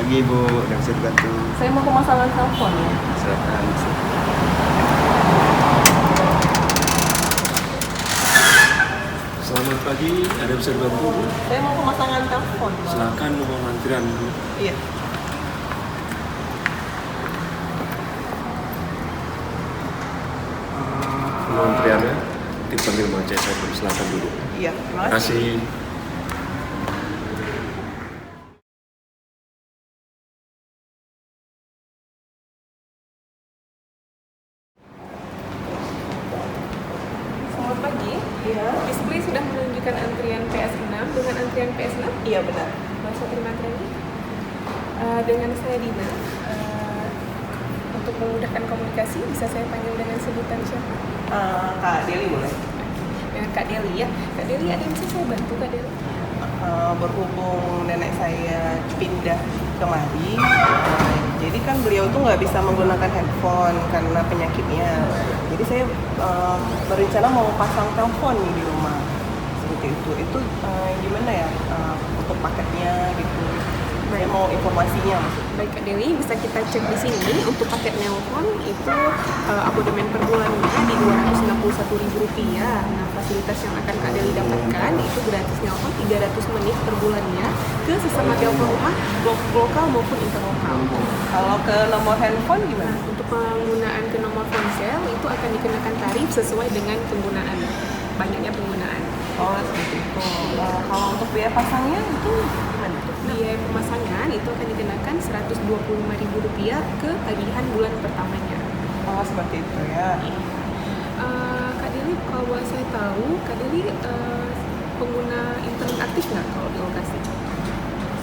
pagi Ibu, yang bisa dibantu? Saya mau pemasangan telepon ya. Silakan. Selamat pagi, ada yang bisa dibantu Bu? Saya mau pemasangan telepon. Silakan nomor antrian Bu. Iya. Nomor antriannya dipanggil Mbak Cesa, silakan dulu. Iya, terima Terima kasih. Selamat pagi. Iya, Display sudah menunjukkan antrian PS6 dengan antrian PS6. iya benar. Langsung terima antriannya. Dengan saya Dina. Untuk memudahkan komunikasi, bisa saya panggil dengan sebutan siapa? Kak Deli boleh. Dengan Kak Deli ya. Kak Deli, ada yang bisa saya bantu Kak Deli? Berhubung nenek saya pindah kemari, jadi kan beliau tuh nggak bisa menggunakan handphone karena penyakitnya. Jadi saya berencana mau pasang telepon nih di rumah seperti itu. Itu gimana ya untuk paketnya gitu? Saya mau informasinya maksudnya. Baik Kak Deli, bisa kita cek di sini untuk paket nelpon itu abodemen per bulannya di Rp261.000. Nah, fasilitas yang akan Kak Deli dapatkan itu gratis nelpon 300 menit per bulannya ke sesama telepon rumah lokal maupun interlokal. Kalau ke nomor handphone Nah, gimana? untuk penggunaan ke nomor ponsel itu akan dikenakan tarif sesuai dengan penggunaan, banyaknya penggunaan. Oh seperti itu. Kalau untuk biaya pasangnya itu gimana tuh? Biaya pemasangan itu akan dikenakan Rp125.000 ke tagihan bulan pertamanya. Oh seperti itu ya. Kak Deli, kalau boleh saya tahu, Kak Deli pengguna internet aktif nggak kalau di lokasi?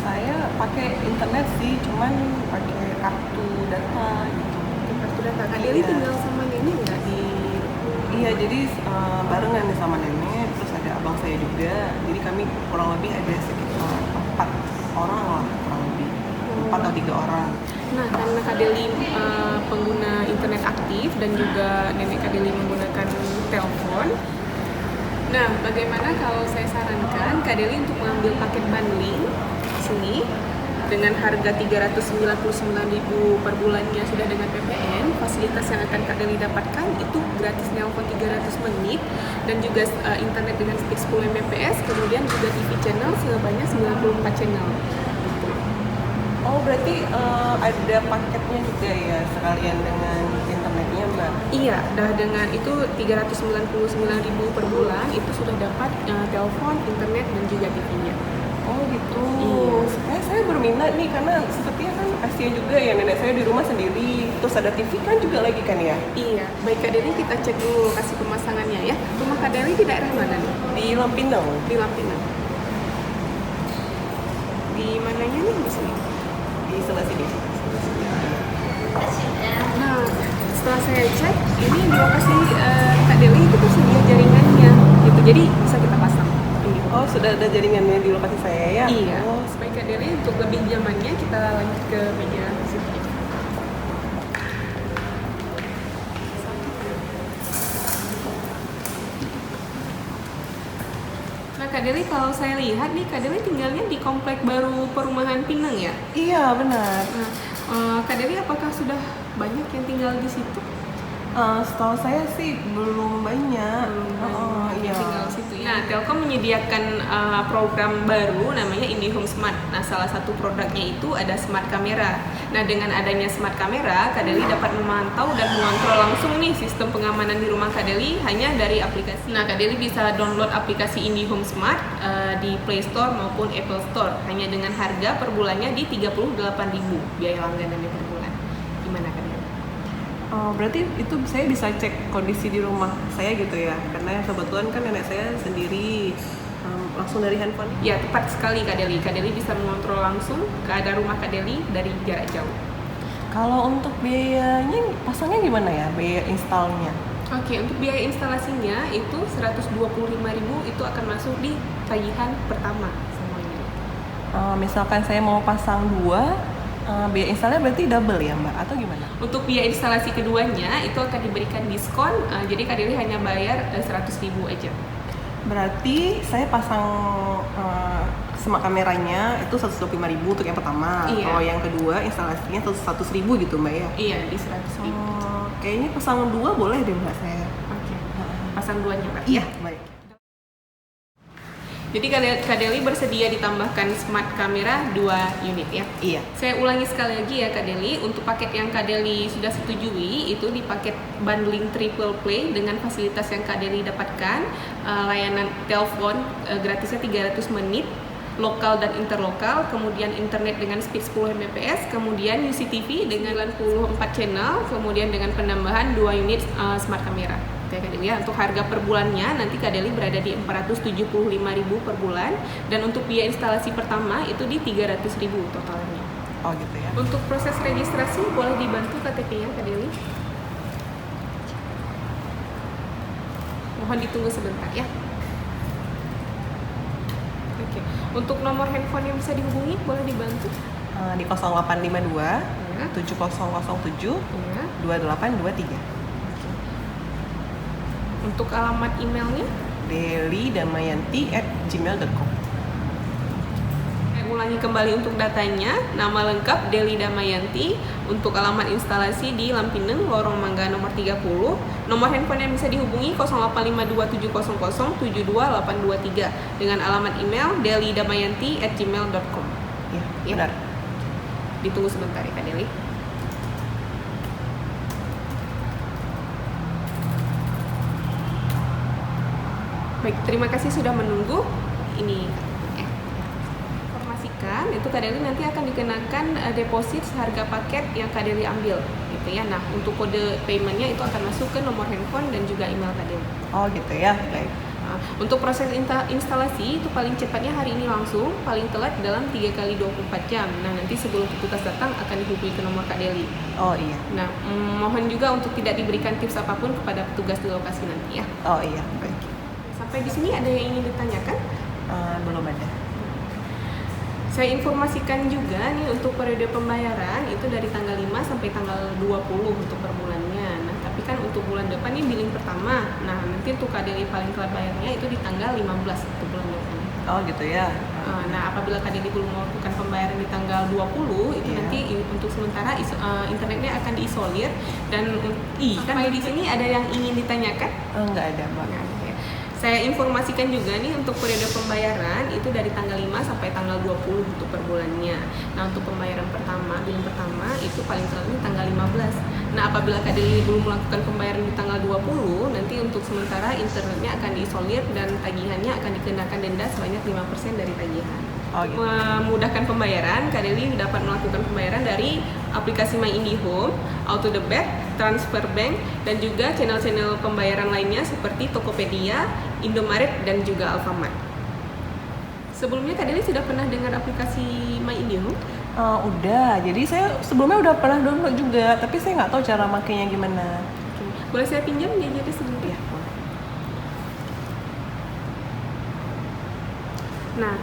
Saya pakai internet sih, cuman pakai kartu data gitu. Kartu data. Kak Deli Iya. tinggal sama nenek nggak di? Iya, jadi barengan nih sama nenek, terus ada abang saya juga. Jadi kami kurang lebih ada sekitar 4 orang lah, kurang lebih 4 atau 3 orang. Nah, karena Kak Deli pengguna internet aktif dan juga nenek Kak Deli menggunakan telepon. Nah, bagaimana kalau saya sarankan Kak Deli untuk mengambil paket bundling sini dengan harga Rp399.000 per bulannya sudah dengan PPN. Fasilitas yang akan Kak Deli dapatkan itu gratis nelpon 300 menit dan juga internet dengan speed 10 Mbps, kemudian juga TV channel sebanyak 94 channel. Oh, berarti ada paketnya juga ya sekalian dengan internetnya, Mbak? Iya, dah dengan itu Rp399.000 per bulan itu sudah dapat telepon, internet dan juga TV-nya. Oh gitu. Iya. Saya berminat nih karena sepertinya kan kasihan juga ya nenek saya di rumah sendiri. Terus ada TV kan juga lagi kan ya? Iya, baik Kak Deli, kita cek dulu lokasi pemasangannya ya. Rumah Kak Deli di daerah mana nih? Di Lampinang. Di Lampinang. Di mananya nih di sini? Di sebelah sini. Nah, setelah saya cek, ini di lokasi Kak Deli itu tersedia jaringannya gitu. Jadi bisa kita pasang. Ini. Oh, sudah ada jaringannya di lokasi saya ya? Iya. Oh, Baik Kak Deli, untuk lebih nyamannya kita lanjut ke meja situ. Nah Kak Deli, kalau saya lihat nih Kak Deli tinggalnya di komplek baru perumahan Pinang ya? iya benar. Nah, Kak Deli apakah sudah banyak yang tinggal di situ? Setahu saya sih belum banyak. Yang Iya. tinggal di situ ya. Nah, Telkom menyediakan program baru namanya IndiHome Smart. Nah, salah satu produknya itu ada smart kamera. Nah, dengan adanya smart kamera, Kak Deli dapat memantau dan mengontrol langsung nih sistem pengamanan di rumah Kak Deli hanya dari aplikasi. Nah, Kak Deli bisa download aplikasi IndiHome Smart di Play Store maupun Apple Store hanya dengan harga per bulannya di Rp38.000 biaya langganannya per bulan. Gimana Kak Deli? Berarti itu saya bisa cek kondisi di rumah saya gitu ya? Karena kebetulan kan nenek saya sendiri langsung dari handphone. Ya, tepat sekali Kak Deli. Kak Deli bisa mengontrol langsung keadaan rumah Kak Deli dari jarak jauh. Kalau untuk biayanya pasangnya gimana ya? Biaya installnya? Oke, untuk biaya instalasinya itu Rp125.000 itu akan masuk di tagihan pertama semuanya. Misalkan saya mau pasang 2, biaya instalnya berarti double ya Mbak? Atau gimana? Untuk biaya instalasi keduanya itu akan diberikan diskon, jadi Kak Deli hanya bayar 100.000 aja. Berarti saya pasang Smart kameranya itu 125.000 untuk yang pertama. Iya. Kalau yang kedua instalasinya 100.000 gitu Mbak ya? Iya, di 100.000. Oh, kayaknya pasang 2 boleh deh Mbak saya. Oke. Pasang 2-nya, Mbak. Iya, baik. Jadi Kak Deli bersedia ditambahkan smart kamera 2 unit ya? Iya. Saya ulangi sekali lagi ya Kak Deli, untuk paket yang Kak Deli sudah setujui itu di paket bundling triple play dengan fasilitas yang Kak Deli dapatkan, layanan telepon gratisnya 300 menit, lokal dan interlokal, kemudian internet dengan speed 10 Mbps, kemudian UCTV dengan 94 channel, kemudian dengan penambahan 2 unit smart kamera. Oke Kak Deli ya, untuk harga per bulannya nanti Kak Deli berada di 475.000 per bulan, dan untuk biaya instalasi pertama itu di 300.000 totalnya. Oh gitu ya. Untuk proses registrasi boleh dibantu KTP-nya Kak Deli. Mohon ditunggu sebentar ya. Oke. Untuk nomor handphone yang bisa dihubungi boleh dibantu. Di 0852 Ya. 7007 Ya. 2823. Untuk alamat emailnya, delidamayanti@gmail.com. saya ulangi kembali untuk datanya. Nama lengkap Deli Damayanti. Untuk alamat instalasi di Lampineng, Lorong Mangga nomor 30. Nomor handphone yang bisa dihubungi 085270072823 dengan alamat email delidamayanti@gmail.com. Iya, Ya. benar. Ditunggu sebentar ya Kak Deli. Baik, terima kasih sudah menunggu. Ini informasikan itu Kak Deli nanti akan dikenakan deposit seharga paket yang Kak Deli ambil gitu ya. Nah, untuk kode paymentnya itu akan masuk ke nomor handphone dan juga email Kak Deli. Oh gitu ya. Baik. Nah, untuk proses instalasi itu paling cepatnya hari ini langsung, paling telat dalam 3 kali 24 jam. Nah, nanti sebelum petugas datang akan dihubungi ke nomor Kak Deli. Oh iya. Nah, mohon juga untuk tidak diberikan tips apapun kepada petugas di lokasi nanti ya. Oh iya, baik. Sampai di sini ada yang ingin ditanyakan? Belum ada. Saya informasikan juga nih untuk periode pembayaran itu dari tanggal 5 sampai tanggal 20 untuk per bulannya. Nah, tapi kan untuk bulan depan ini billing pertama. Nah, nanti untuk Kak Deli paling telat bayarnya itu di tanggal 15 untuk bulan depan. Oh gitu ya. Nah, apabila Kak Deli belum melakukan pembayaran di tanggal 20, itu Iya. nanti untuk sementara internetnya akan diisolir dan kan di sini ada yang ingin ditanyakan? Nggak ada Mbak. Nah, ya. Saya informasikan juga nih untuk periode pembayaran itu dari tanggal 5 sampai tanggal 20 untuk per bulannya. Nah, untuk pembayaran pertama, billing pertama itu paling telat di tanggal 15. Nah, apabila Kak Deli belum melakukan pembayaran di tanggal 20, nanti untuk sementara internetnya akan diisolir dan tagihannya akan dikenakan denda sebanyak 5% dari tagihan. Oh, gitu. Memudahkan pembayaran, Kak Deli dapat melakukan pembayaran dari aplikasi My IndiHome, Auto Debit, Transfer Bank, dan juga channel-channel pembayaran lainnya seperti Tokopedia, Indomaret, dan juga Alfamart. Sebelumnya Kak Deli sudah pernah dengar aplikasi My IndiHome? Udah, jadi saya sebelumnya udah pernah download juga, tapi saya nggak tahu cara makainya gimana. Oke. Boleh saya pinjam gadgetnya sebentar? Iya. Nah,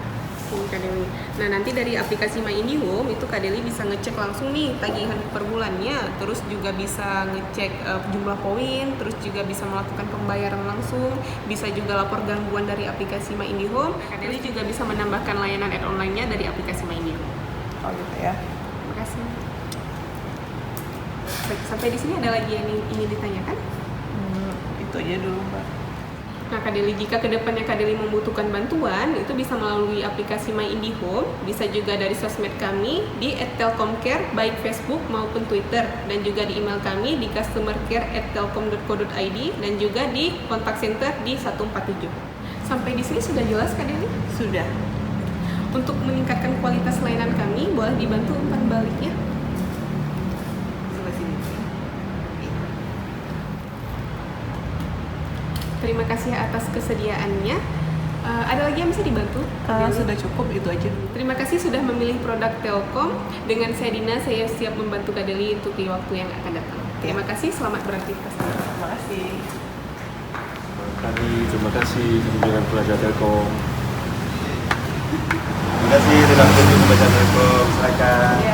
ini Kak Deli. Nah, nanti dari aplikasi My IndiHome itu Kak Deli bisa ngecek langsung nih tagihan per bulannya, terus juga bisa ngecek jumlah poin, terus juga bisa melakukan pembayaran langsung, bisa juga lapor gangguan dari aplikasi My IndiHome. Kak Deli juga bisa menambahkan layanan add online-nya dari aplikasi My IndiHome. Oh gitu ya. Terima kasih. Baik, sampai di sini ada lagi yang ingin ditanyakan? Itu aja dulu Mbak. Nah, Kak Deli, jika kedepannya Kak Deli membutuhkan bantuan, itu bisa melalui aplikasi My IndiHome, bisa juga dari sosmed kami di @telkomcare, baik Facebook maupun Twitter, dan juga di email kami di customercare@telkom.co.id, dan juga di kontak center di 147. Sampai di sini sudah jelas Kak Deli? Sudah. Untuk meningkatkan kualitas layanan kami, boleh dibantu umpan baliknya? Sebelah sini. Terima kasih atas kesediaannya. Ada lagi yang bisa dibantu? Sudah cukup, itu aja dulu. Terima kasih sudah memilih produk Telkom. Dengan saya Dina, saya siap membantu Kak Deli untuk di waktu yang akan datang. Terima kasih, selamat beraktivitas. Terima kasih. Terima kasih kunjungan pelajar Telkom. Terima kasih telah berkunjung ke Telkom. Silakan.